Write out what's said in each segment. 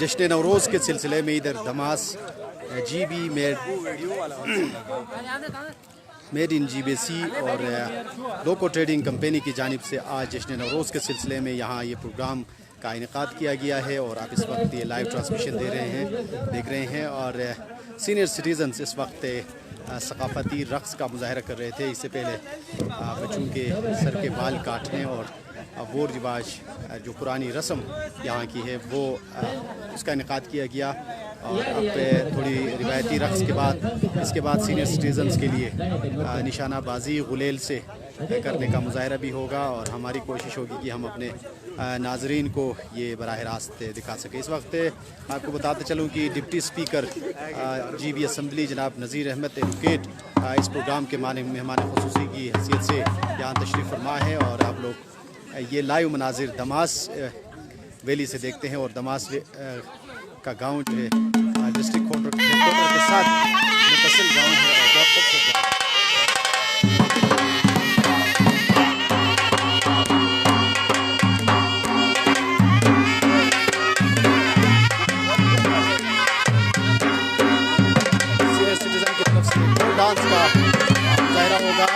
जश्न नवरोज़ के सिलसिले में इधर दमास GB मेड इन GBC और लोको ट्रेडिंग कंपनी की जानिब से आज जश्न नवरोज़ के सिलसिले में यहाँ ये प्रोग्राम का इनेकाद किया गया है और आप इस वक्त ये लाइव ट्रांसमिशन देख रहे हैं। और सीनियर सिटीज़न्स इस वक्त सकाफ़ती रक़्स का मुज़ाहरा कर रहे थे। इससे पहले बच्चों के सर के बाल काटने और वो रिवाज जो पुरानी रस्म यहाँ की है वो उसका इनेकाद किया गया। और अब थोड़ी रिवायती रक़्स के बाद इसके बाद सीनियर सिटीज़न्स के लिए निशानाबाजी गुलेल से करने का मुज़ाहरा भी होगा और हमारी कोशिश होगी कि हम अपने नाज़रीन को ये बराह रास्त दिखा सकें। इस वक्त आपको बताते चलूँ कि डिप्टी स्पीकर GB असम्बली जनाब नज़ीर अहमद एडवोकेट इस प्रोग्राम के मेहमान ख़ुसूसी की हैसियत से यहाँ तशरीफ़ फरमा है। और आप लोग ये लाइव मनाजिर दमास वैली से देखते हैं और दमास का गाँव जो है डिस्ट्रिक्ट हेडक्वार्टर के साथ मुतसिल गाँव है और बहुत खूबसूरत गाँव है। डांस का मुजाहरा होगा।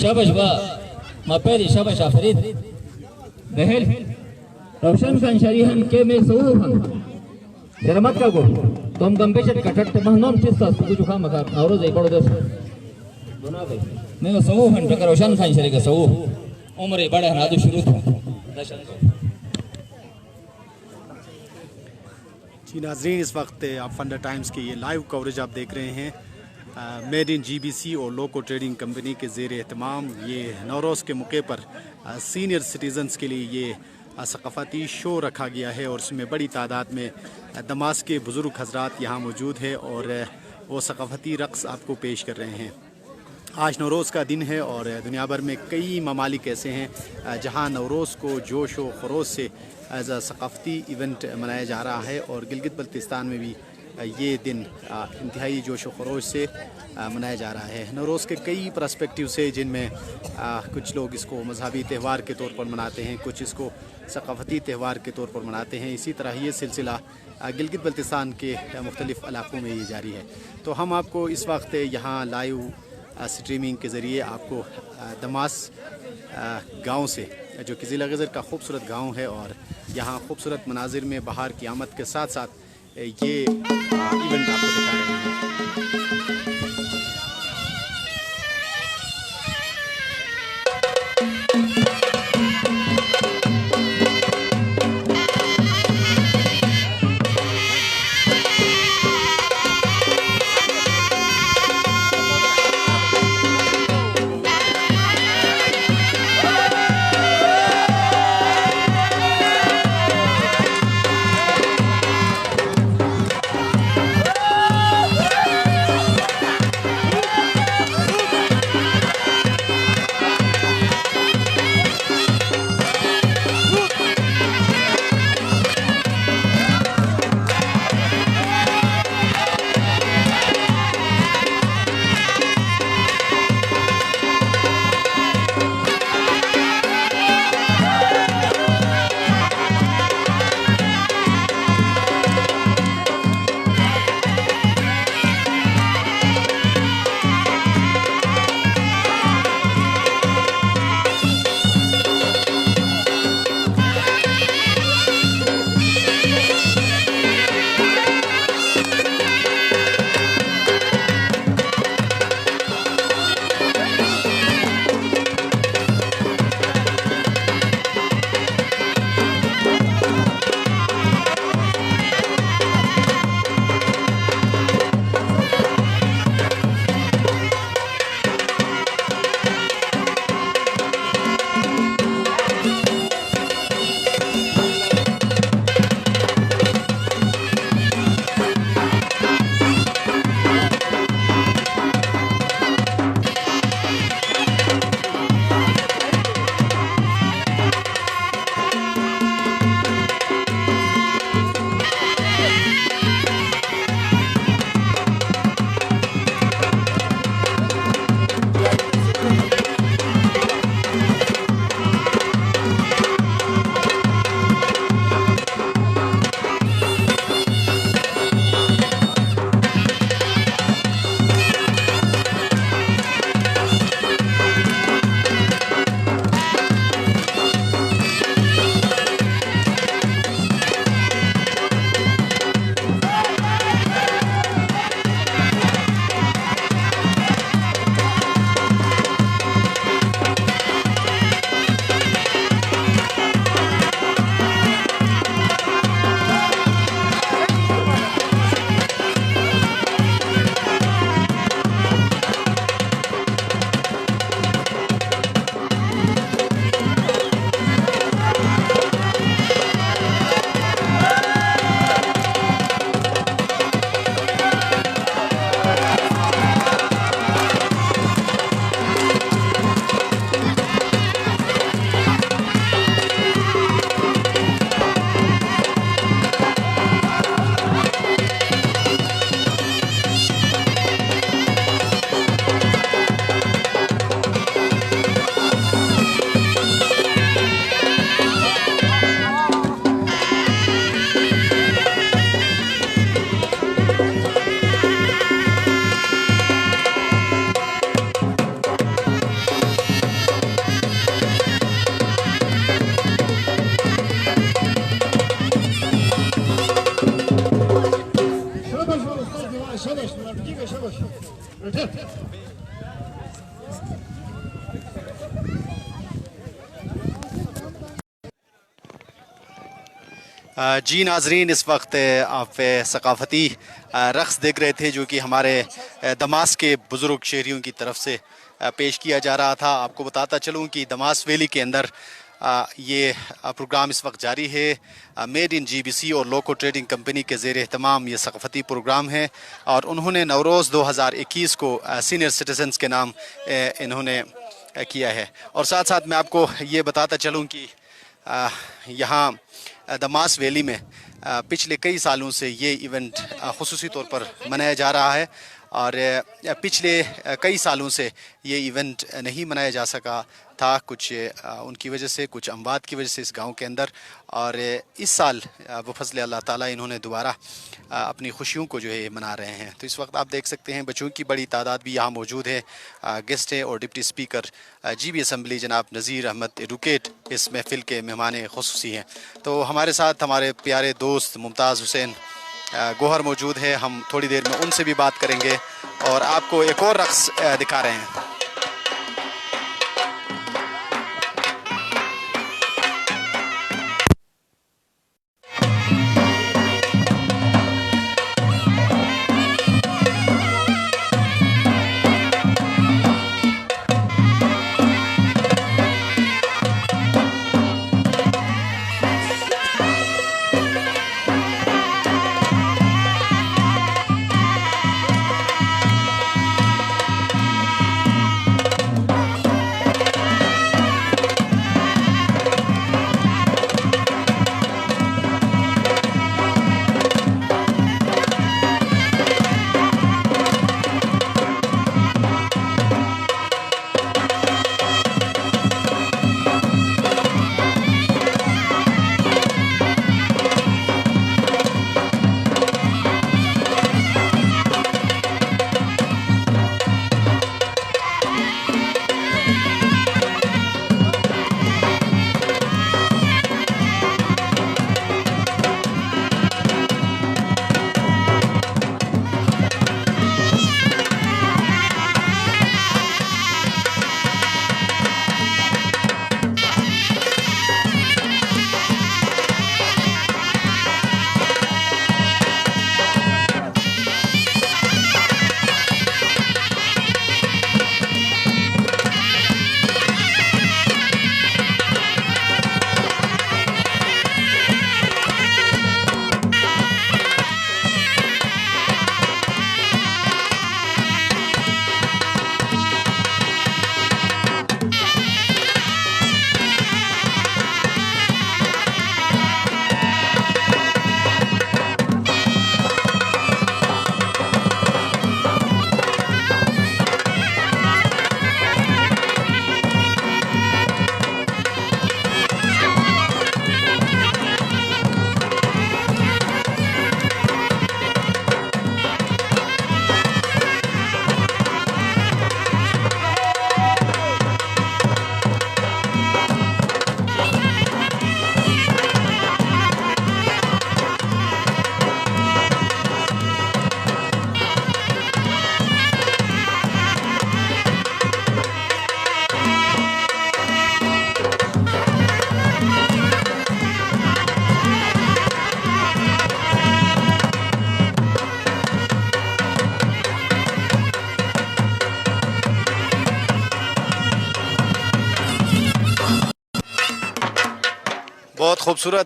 शाबाश बा मपेरी शाबाश आफरीद दहल रोशन खान शरीहन के में सऊहन शर्मत का गो तुम गंपेशत कटट महनोम चिस्ता कुछ खा मका और जे बड़ो दस बना भाई मैं सऊहन टकर रोशन खान शरी का सऊ उम्र बड़े हनादु शुरू था जी नाजरीन, इस वक्त आप फंडा टाइम्स की ये लाइव कवरेज आप देख रहे हैं। मेड इन जीबीसी और लोको ट्रेडिंग कंपनी के ज़ेर एहतमाम ये नौरोज़ के मौके पर सीनियर सिटीज़न्स के लिए ये सकाफ़ती शो रखा गया है और इसमें बड़ी तादाद में दमास के बुज़ुर्ग हजरात यहाँ मौजूद है और वो सकाफ़ती रक़्स आपको पेश कर रहे हैं। आज नौरोज़ का दिन है और दुनिया भर में कई ममालिक ऐसे हैं जहाँ नौरोज़ को जोश व खरोश से एज अ सकाफ़ती इवेंट मनाया जा रहा है और गिलगित बल्तिस्तान में भी ये दिन इंतहाई जोश व खरोश से मनाया जा रहा है। नौरोज़ के कई पर्सपेक्टिव से, जिनमें कुछ लोग इसको मजहबी त्यौहार के तौर पर मनाते हैं, कुछ इसको सकाफ़ती त्यौहार के तौर पर मनाते हैं। इसी तरह ये सिलसिला गिलगित बल्तिस्तान के मुख्तलिफ़ इलाक़ों में ये जारी है। तो हम आपको इस वक्त यहाँ लाइव स्ट्रीमिंग के ज़रिए आपको दमास गांव से, जो कि ज़िला गज़र का खूबसूरत गांव है और यहाँ खूबसूरत मनाजिर में बाहर की आमद के साथ साथ ये इवेंट आपको दिखा रहे हैं। जी नाजरीन, इस वक्त आप सकाफ़ती रक़्स देख रहे थे जो कि हमारे दमास के बुज़ुर्ग शहरियों की तरफ से पेश किया जा रहा था। आपको बताता चलूँ कि दमास वैली के अंदर ये प्रोग्राम इस वक्त जारी है। मेड इन जीबीसी और लोको ट्रेडिंग कंपनी के ज़ेर एहतमाम ये सकाफ़ती प्रोग्राम है और उन्होंने नवरोज़ 2021 को सीनियर सिटीज़न्स के नाम इन्होंने किया है। और साथ साथ मैं आपको ये बताता चलूँ कि यहाँ दमास वैली में पिछले कई सालों से ये इवेंट ख़ुसूसी तौर पर मनाया जा रहा है और पिछले कई सालों से ये इवेंट नहीं मनाया जा सका था, कुछ उनकी वजह से, कुछ अमवात की वजह से इस गांव के अंदर। और इस साल बफज़ल अल्लाह ताला इन्होंने दोबारा अपनी खुशियों को जो है मना रहे हैं। तो इस वक्त आप देख सकते हैं बच्चों की बड़ी तादाद भी यहाँ मौजूद है। गेस्ट है और डिप्टी स्पीकर GB असम्बली जनाब नज़ीर अहमद एडवोकेट इस महफ़िल के मेहमान ख़ुसूसी हैं। तो हमारे साथ हमारे प्यारे दोस्त मुमताज़ हुसैन गौहर मौजूद है। हम थोड़ी देर में उनसे भी बात करेंगे और आपको एक और रक़्स दिखा रहे हैं।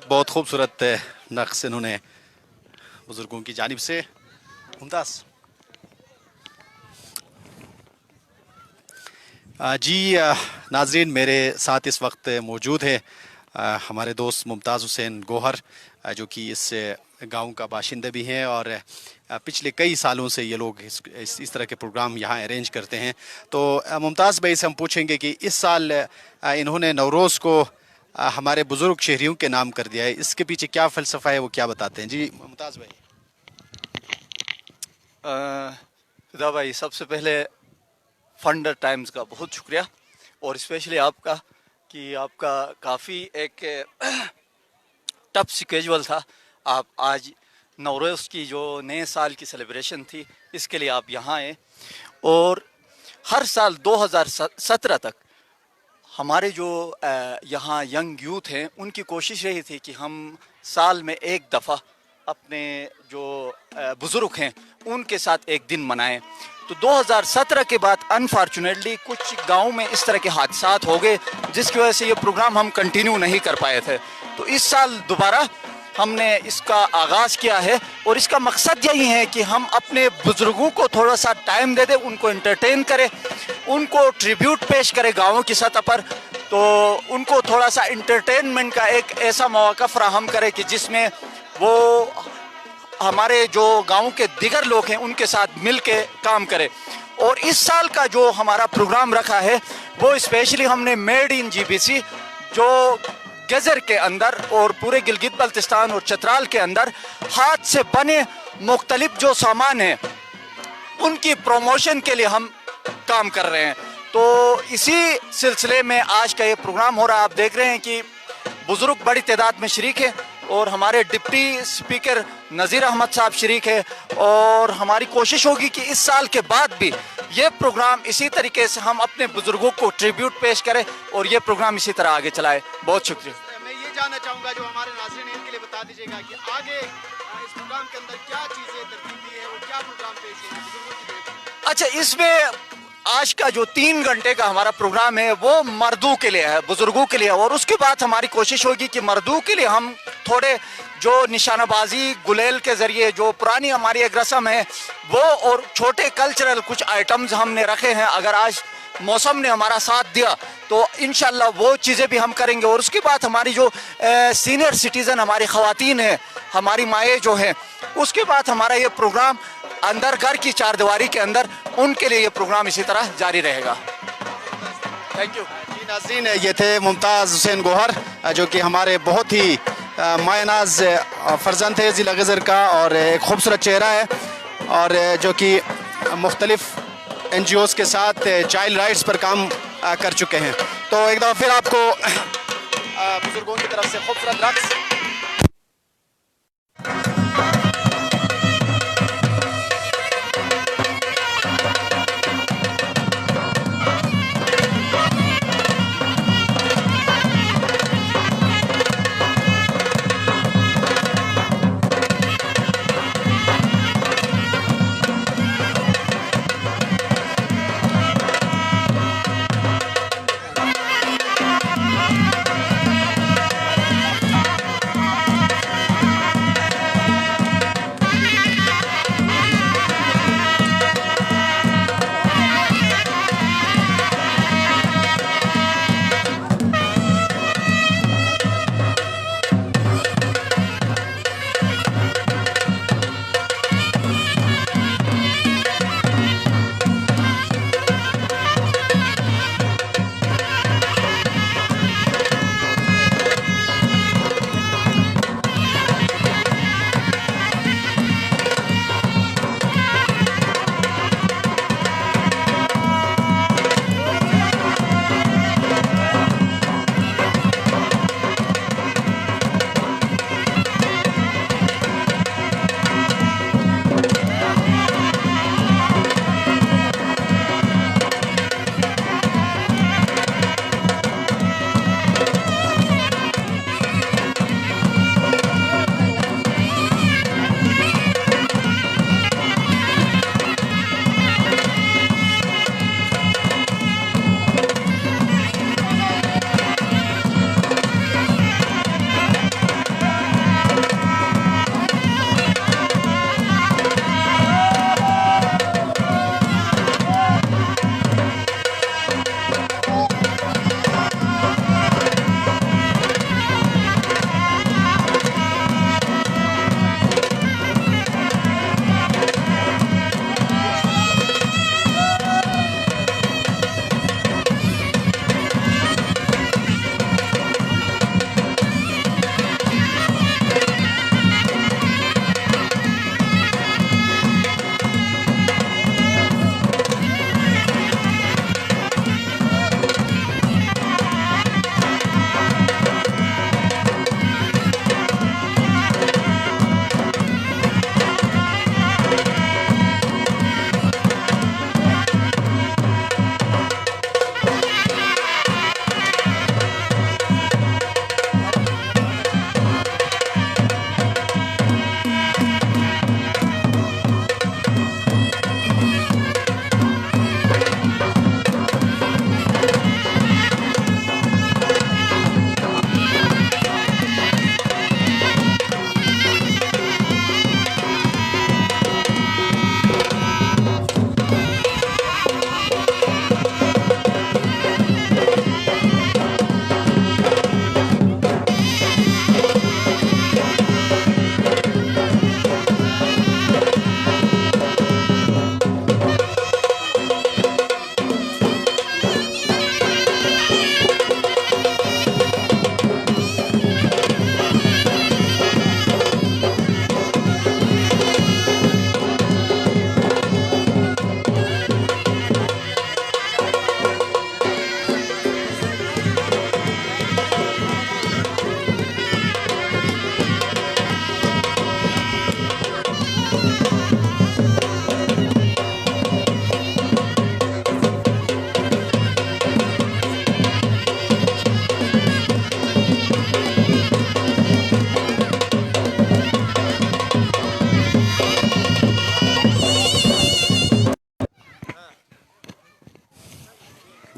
बहुत खूबसूरत नक्श इन्होंने बुज़ुर्गों की जानिब से। मुमताज़ जी नाजरीन, मेरे साथ इस वक्त मौजूद है हमारे दोस्त मुमताज़ हुसैन गौहर जो कि इस गांव का बाशिंदा भी हैं और पिछले कई सालों से ये लोग इस तरह के प्रोग्राम यहाँ अरेंज करते हैं। तो मुमताज़ भाई से हम पूछेंगे कि इस साल इन्होंने नवरोज़ को हमारे बुज़ुर्ग शहरियों के नाम कर दिया है, इसके पीछे क्या फ़लसफ़ा है, वो क्या बताते हैं? जी मुमताज़ भाई। फिदा भाई, सबसे पहले फंडर टाइम्स का बहुत शुक्रिया और स्पेशली आपका कि आपका काफ़ी एक टफ स्केजुअल था। आप आज नवरोज़ की जो नए साल की सेलिब्रेशन थी, इसके लिए आप यहाँ आए। और हर साल 2017 तक हमारे जो यहाँ यंग यूथ हैं, उनकी कोशिश यही थी कि हम साल में एक दफ़ा अपने जो बुज़ुर्ग हैं उनके साथ एक दिन मनाएं। तो 2017 के बाद अनफॉर्चुनेटली कुछ गाँव में इस तरह के हादसात हो गए, जिसकी वजह से ये प्रोग्राम हम कंटिन्यू नहीं कर पाए थे। तो इस साल दोबारा हमने इसका आगाज़ किया है और इसका मकसद यही है कि हम अपने बुज़ुर्गों को थोड़ा सा टाइम दे दें, उनको एंटरटेन करें, उनको ट्रिब्यूट पेश करें गाँवों की सतह पर। तो उनको थोड़ा सा एंटरटेनमेंट का एक ऐसा मौका फराहम करें कि जिसमें वो हमारे जो गाँव के दिगर लोग हैं उनके साथ मिल के काम करें। और इस साल का जो हमारा प्रोग्राम रखा है वो स्पेशली हमने मेड इन GBC, जो गजर के अंदर और पूरे गिलगित बल्तिस्तान और चतराल के अंदर हाथ से बने मुख्तलिफ जो सामान हैं उनकी प्रमोशन के लिए हम काम कर रहे हैं। तो इसी सिलसिले में आज का ये प्रोग्राम हो रहा है। आप देख रहे हैं कि बुज़ुर्ग बड़ी तादाद में शरीक है और हमारे डिप्टी स्पीकर नज़ीर अहमद साहब शरीक है। और हमारी कोशिश होगी कि इस साल के बाद भी ये प्रोग्राम इसी तरीके से हम अपने बुज़ुर्गों को ट्रिब्यूट पेश करें और ये प्रोग्राम इसी तरह आगे चलाए। बहुत शुक्रिया। मैं ये जानना चाहूँगा, जो हमारे नाज़रीन हैं इनके लिए बता दीजिएगा कि आगे इस प्रोग्राम के अंदर क्या चीज़ें तरतीब दी है और क्या प्रोग्राम पेश होगा बुजुर्गों की तरफ? अच्छा, इसमें आज का जो 3 घंटे का हमारा प्रोग्राम है वो मर्दों के लिए है, बुजुर्गों के लिए। और उसके बाद हमारी कोशिश होगी कि मर्दों के लिए हम थोड़े जो निशानाबाजी गुलेल के ज़रिए जो पुरानी हमारी एक रस्म है वो, और छोटे कल्चरल कुछ आइटम्स हमने रखे हैं। अगर आज मौसम ने हमारा साथ दिया तो इंशाल्लाह वो चीज़ें भी हम करेंगे। और उसके बाद हमारी जो सीनियर सिटीज़न हमारी ख़वातीन हैं, हमारी माएँ जो हैं, उसके बाद हमारा ये प्रोग्राम अंदर घर की चारदीवारी के अंदर उनके लिए ये प्रोग्राम इसी तरह जारी रहेगा। Thank you. जी नाज़रीन, ये थे मुमताज़ हुसैन गोहर, जो कि हमारे बहुत ही मायनाज फ़र्जंद थे ज़िला गज़र का और एक खूबसूरत चेहरा है, और जो कि मुख्तलिफ़ NGOs के साथ चाइल्ड राइट्स पर काम कर चुके हैं। तो एक दफ़ा फिर आपको बुज़ुर्गों की तरफ से खूबसूरत रक़्स।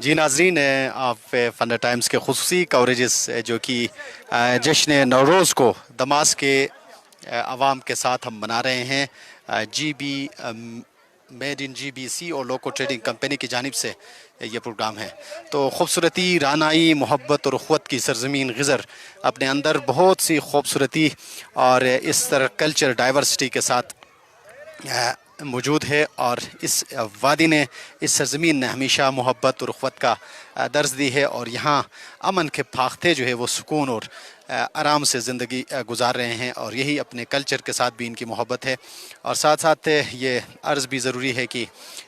जी नाजरीन, आप फंडा टाइम्स के खुसूसी कवरेजेस जो कि जश्न नवरोज़ को दमास के आवाम के साथ हम मना रहे हैं, GB मेड इन GBC और लोको ट्रेडिंग कंपनी की जानिब से ये प्रोग्राम है। तो खूबसूरती, रानाई, मोहब्बत और उख़्वत की सरज़मीन गिज़र अपने अंदर बहुत सी खूबसूरती और इस तरह कल्चर डाइवर्सिटी के साथ मौजूद है। और इस वादी ने, इस सरज़मीन ने हमेशा मोहब्बत और उख़्वत का दर्ज दी है और यहाँ अमन के फाख्ते जो है वो सुकून और आराम से ज़िंदगी गुजार रहे हैं। और यही अपने कल्चर के साथ भी इनकी मोहब्बत है। और साथ साथ ये अर्ज़ भी ज़रूरी है कि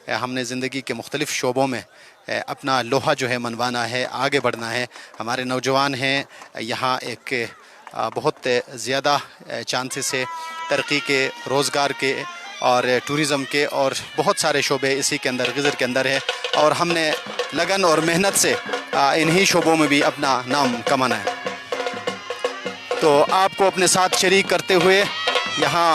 हमने ज़िंदगी के मुख्तलिफ़ शोबों में अपना लोहा जो है मनवाना है, आगे बढ़ना है। हमारे नौजवान हैं, यहाँ एक बहुत ज़्यादा चांसेस है तरक्की के, रोज़गार के और टूरिज़म के, और बहुत सारे शोबे इसी के अंदर, गिज़र के अंदर है। और हमने लगन और मेहनत से इन्हीं शोबों में भी अपना नाम कमाना है। तो आपको अपने साथ शरीक करते हुए यहाँ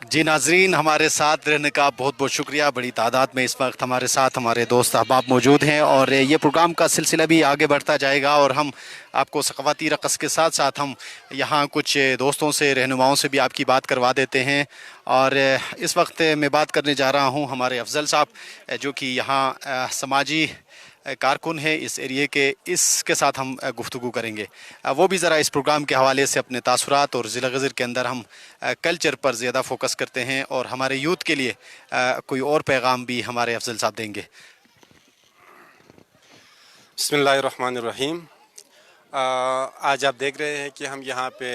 जी नाजरीन, हमारे साथ रहने का बहुत बहुत शुक्रिया। बड़ी तादाद में इस वक्त हमारे साथ हमारे दोस्त अहबाब मौजूद हैं और ये प्रोग्राम का सिलसिला भी आगे बढ़ता जाएगा और हम आपको सक़ाफ़ती रक़स के साथ साथ हम यहाँ कुछ दोस्तों से, रहनुमाओं से भी आपकी बात करवा देते हैं। और इस वक्त मैं बात करने जा रहा हूँ हमारे अफजल साहब जो कि यहाँ समाजी कारकुन है इस एरिए के, इसके साथ हम गुफ्तगू करेंगे। वो भी ज़रा इस प्रोग्राम के हवाले से अपने तासुरात और ज़िला गज़र के अंदर हम कल्चर पर ज़्यादा फोकस करते हैं और हमारे यूथ के लिए कोई और पैगाम भी हमारे अफजल साहब देंगे। बिस्मिल्लाहिर्रहमानिर्रहीम। आज आप देख रहे हैं कि हम यहाँ पे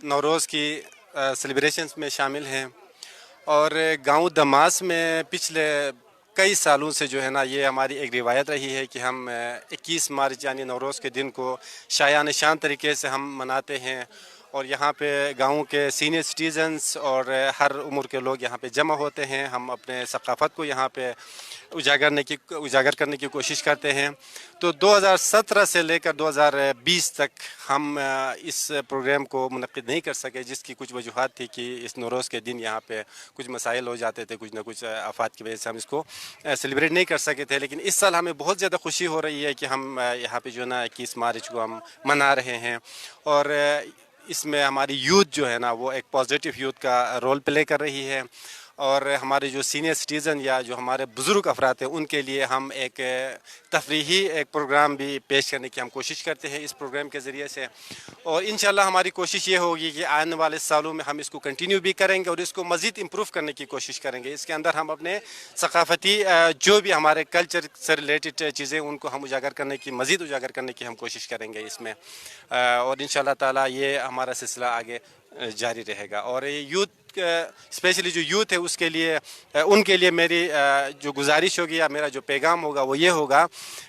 नौरोज़ की सेलिब्रेशंस में शामिल हैं और गांव दमास में पिछले कई सालों से जो है ना, ये हमारी एक रिवायत रही है कि हम 21 मार्च यानी नौरोज़ के दिन को शायान शान तरीके से हम मनाते हैं और यहाँ पे गाँव के सीनियर सिटीज़न्स और हर उम्र के लोग यहाँ पे जमा होते हैं। हम अपने सकाफ़त को यहाँ पे उजागर करने की कोशिश करते हैं। तो 2017 से लेकर 2020 तक हम इस प्रोग्राम को मुनक़्क़िद नहीं कर सके, जिसकी कुछ वजूहात थी कि इस नौरोज़ के दिन यहाँ पे कुछ मसाइल हो जाते थे, कुछ ना कुछ आफात की वजह से हम इसको सेलिब्रेट नहीं कर सके थे। लेकिन इस साल हमें बहुत ज़्यादा खुशी हो रही है कि हम यहाँ पे जो है ना 21 मार्च को हम मना रहे हैं और इसमें हमारी यूथ जो है ना, वो एक पॉजिटिव यूथ का रोल प्ले कर रही है और हमारे जो सीनियर सिटीज़न या जो हमारे बुज़ुर्ग अफराद हैं उनके लिए हम एक तफरीही एक प्रोग्राम भी पेश करने की हम कोशिश करते हैं इस प्रोग्राम के ज़रिए से। और इंशाल्लाह हमारी कोशिश ये होगी कि आने वाले सालों में हम इसको कंटिन्यू भी करेंगे और इसको मज़ीद इम्प्रूव करने की कोशिश करेंगे। इसके अंदर हम अपने सकाफ़ती जो भी हमारे कल्चर से रिलेटेड चीज़ें उनको हम उजागर करने की, मज़ीद उजागर करने की हम कोशिश करेंगे इसमें और इंशाल्लाह ताला ये हमारा सिलसिला आगे जारी रहेगा। और यूथ, स्पेशली जो यूथ है उसके लिए, उनके लिए मेरी जो गुजारिश होगी या मेरा जो पैगाम होगा वो ये होगा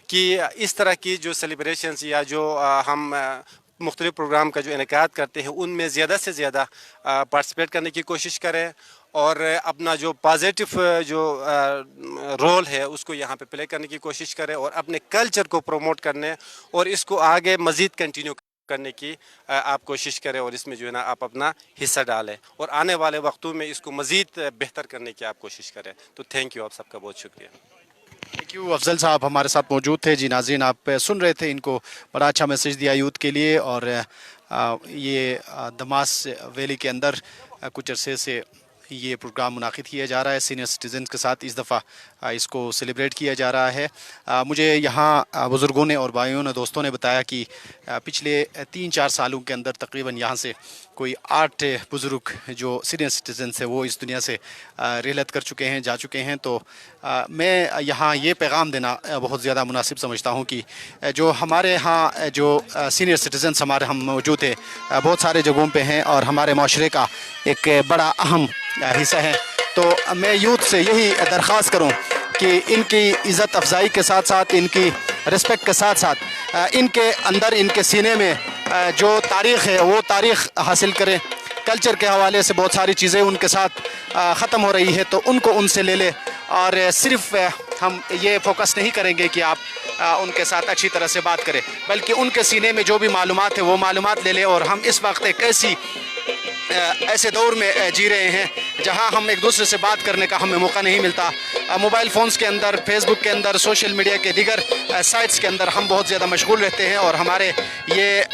कि इस तरह की जो सेलिब्रेशंस या जो हम मुख्तलिफ प्रोग्राम का जो इनेकाद करते हैं उनमें ज़्यादा से ज़्यादा पार्टिसिपेट करने की कोशिश करें और अपना जो पॉजिटिव जो रोल है उसको यहाँ पे प्ले करने की कोशिश करें और अपने कल्चर को प्रमोट करने और इसको आगे मज़ीद कंटिन्यू करने की आप कोशिश करें और इसमें जो है ना आप अपना हिस्सा डालें और आने वाले वक्तों में इसको मज़ीद बेहतर करने की आप कोशिश करें। तो थैंक यू, आप सबका बहुत शुक्रिया। Thank you. अफजल साहब हमारे साथ मौजूद थे। जी नाज़रीन, आप सुन रहे थे, इनको बड़ा अच्छा मैसेज दिया यूथ के लिए और ये दमास वैली के अंदर कुछ अरसे से ये प्रोग्राम मुनाकिद किया जा रहा है सीनियर सिटीज़न्स के साथ। इस दफ़ा इसको सेलिब्रेट किया जा रहा है। मुझे यहाँ बुज़ुर्गों ने और भाइयों ने, दोस्तों ने बताया कि पिछले 3-4 सालों के अंदर तकरीबन यहाँ से कोई 8 बुज़ुर्ग जो सीनियर सिटीज़न्स है वो इस दुनिया से रिहलत कर चुके हैं, जा चुके हैं। तो मैं यहाँ ये पैगाम देना बहुत ज़्यादा मुनासिब समझता हूँ कि जो हमारे यहाँ जो सीनियर सिटीज़न्स हमारे हम मौजूद है बहुत सारे जगहों पे हैं और हमारे माशरे का एक बड़ा अहम हिस्सा है। तो मैं यूथ से यही दरख्वास्त करूँ कि इनकी इज़्ज़त अफजाई के साथ साथ, इनकी रिस्पेक्ट के साथ साथ इनके अंदर, इनके सीने में जो तारीख़ है वो तारीख़ हासिल करें। कल्चर के हवाले से बहुत सारी चीज़ें उनके साथ ख़त्म हो रही है तो उनको उनसे ले लें और सिर्फ़ हम ये फोकस नहीं करेंगे कि आप उनके साथ अच्छी तरह से बात करें, बल्कि उनके सीने में जो भी मालूमात है वो मालूमात ले लें। और हम इस वक्त एक ऐसे दौर में जी रहे हैं जहां हम एक दूसरे से बात करने का हमें मौका नहीं मिलता। मोबाइल फ़ोन्स के अंदर, फेसबुक के अंदर, सोशल मीडिया के दीगर साइट्स के अंदर हम बहुत ज़्यादा मशगूल रहते हैं और हमारे ये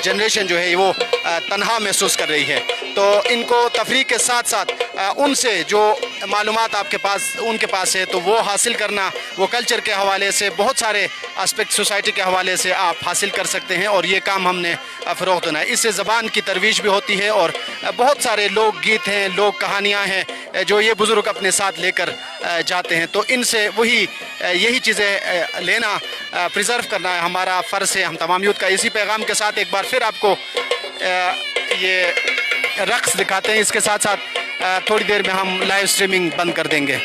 जनरेशन जो है वो तन्हा महसूस कर रही है। तो इनको तफरीह के साथ साथ उनसे जो मालूमात आपके पास, उनके पास है तो वो हासिल करना, वो कल्चर के हवाले से बहुत सारे एस्पेक्ट सोसाइटी के हवाले से आप हासिल कर सकते हैं और ये काम हमने फ़रोग़ देना है। इससे ज़बान की तरवीश भी होती है और बहुत सारे लोक गीत हैं, लोक कहानियाँ हैं जो ये बुज़ुर्ग अपने साथ लेकर जाते हैं। तो इनसे यही चीज़ें लेना, प्रिज़र्व करना है हमारा फ़र्ज़ है, हम तमाम यूथ का। इसी पैगाम के साथ एक बार फिर आपको ये रक़्स दिखाते हैं। इसके साथ साथ थोड़ी देर में हम लाइव स्ट्रीमिंग बंद कर देंगे।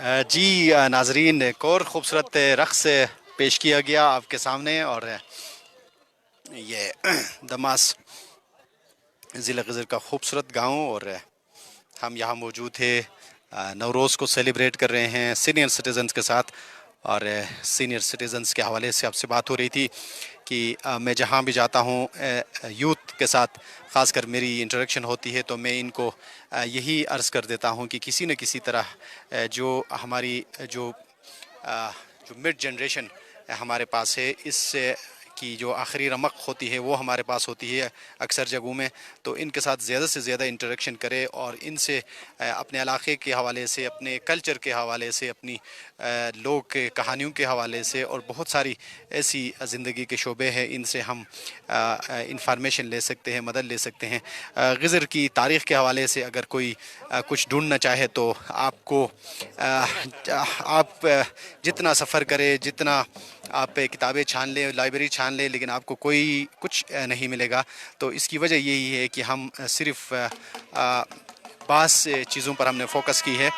नाजरीन, एक और ख़ूबसूरत रक़्स पेश किया गया आपके सामने, और ये दमास ज़िला ग़ज़र का ख़ूबसूरत गांव, और हम यहाँ मौजूद थे, नवरोज़ को सेलिब्रेट कर रहे हैं सीनियर सिटीज़न्स के साथ। और सीनियर सिटीज़न्स के हवाले से आपसे बात हो रही थी कि मैं जहाँ भी जाता हूँ यूथ के साथ ख़ासकर मेरी इंटरेक्शन होती है, तो मैं इनको यही अर्ज़ कर देता हूँ कि किसी न किसी तरह जो हमारी जो मिड जनरेशन हमारे पास है, इससे की जो आखिरी रमक होती है वो हमारे पास होती है अक्सर जगहों में, तो इनके साथ ज़्यादा से ज़्यादा इंटरेक्शन करें और इनसे अपने इलाके के हवाले से, अपने कल्चर के हवाले से, अपनी लोग के कहानियों के हवाले से, और बहुत सारी ऐसी ज़िंदगी के शोबे हैं, इनसे हम इंफॉर्मेशन ले सकते हैं, मदद ले सकते हैं। ग़ज़र की तारीख़ के हवाले से अगर कोई कुछ ढूंढना चाहे तो आपको आप जितना सफ़र करें, जितना आप किताबें छान लें, लाइब्रेरी छान लें, लेकिन आपको कोई कुछ नहीं मिलेगा। तो इसकी वजह यही है कि हम सिर्फ़ बास चीज़ों पर हमने फ़ोकस की है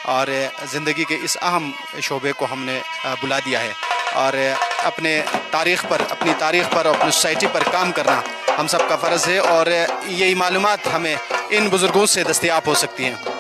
और ज़िंदगी के इस अहम शोबे को हमने बुला दिया है, और अपने तारीख़ पर, अपनी तारीख़ पर, अपनी सोसाइटी पर काम करना हम सब का फ़र्ज़ है, और यही मालूमात हमें इन बुज़ुर्गों से दस्तयाब हो सकती हैं।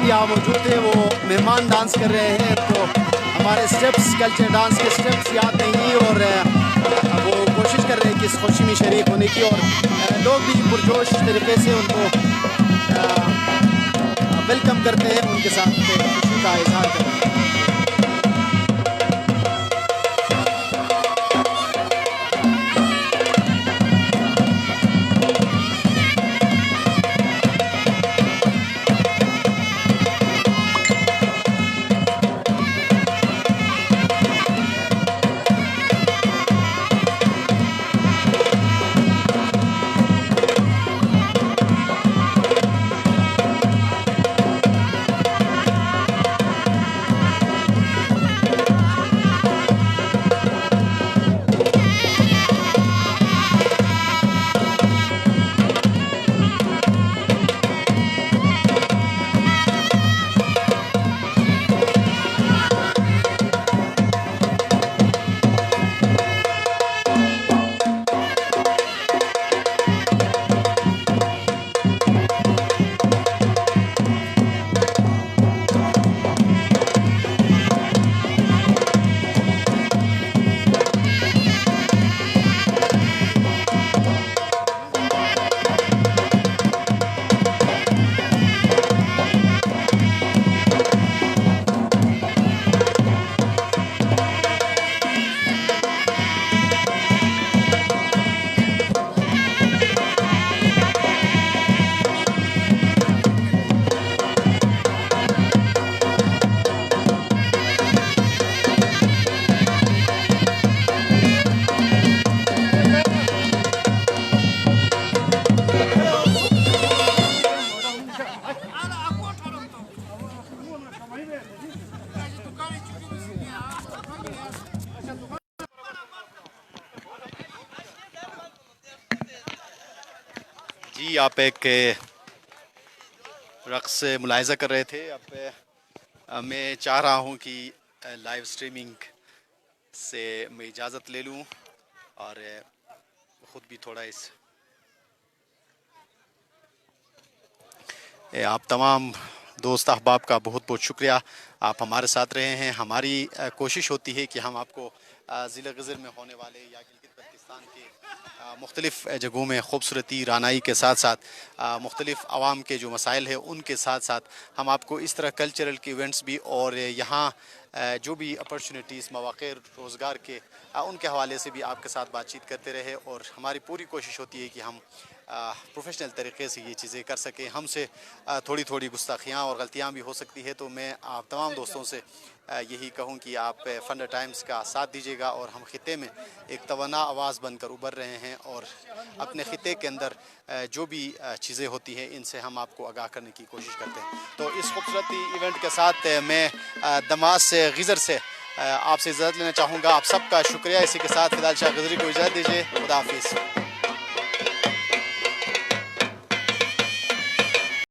यहाँ मौजूद थे, वो मेहमान डांस कर रहे हैं, तो हमारे स्टेप्स, कल्चर डांस के स्टेप्स याद नहीं, और वो कोशिश कर रहे हैं कि इस खुशी में शरीक होने की, और लोग भी पुरजोश तरीके से उनको वेलकम करते हैं, उनके साथ खुशी का इजहार करते हैं। आप एक रक़्स मुलाहिज़ा कर रहे थे। अब मैं चाह रहा हूँ कि लाइव स्ट्रीमिंग से मैं इजाज़त ले लूँ और ख़ुद भी थोड़ा आप तमाम दोस्त अहबाब का बहुत बहुत शुक्रिया, आप हमारे साथ रहे हैं। हमारी कोशिश होती है कि हम आपको ज़िला ग़ज़र में होने वाले या गिलगित बल्तिस्तान के मुख्तलिफ़ जगहों में ख़ूबसूरती रानाई के साथ साथ मुख्तलिफ़ आवाम के जो मसाइल है उनके साथ साथ हम आपको इस तरह कल्चरल के इवेंट्स भी और यहाँ जो भी अपॉर्चुनिटीज़ मौक़े रोज़गार के उनके हवाले से भी आपके साथ बातचीत करते रहे। और हमारी पूरी कोशिश होती है कि हम प्रोफेशनल तरीक़े से ये चीज़ें कर सकें। हमसे थोड़ी थोड़ी गुस्ताखियाँ और गलतियाँ भी हो सकती है, तो मैं आप तमाम दोस्तों से यही कहूँ कि आप फंडा टाइम्स का साथ दीजिएगा और हम ख़ित्ते में एक तवाना आवाज़ बनकर उभर रहे हैं और अपने ख़ित्ते के अंदर जो भी चीज़ें होती हैं इनसे हम आपको आगाह करने की कोशिश करते हैं। तो इस खूबसूरती इवेंट के साथ मैं दमास से ग़ज़र से आपसे इजाज़त लेना चाहूँगा। आप सबका शुक्रिया। इसी के साथ फ़िलहाल शाह ग़ज़री को इजाज़त दीजिए। खुदा हाफ़िज़।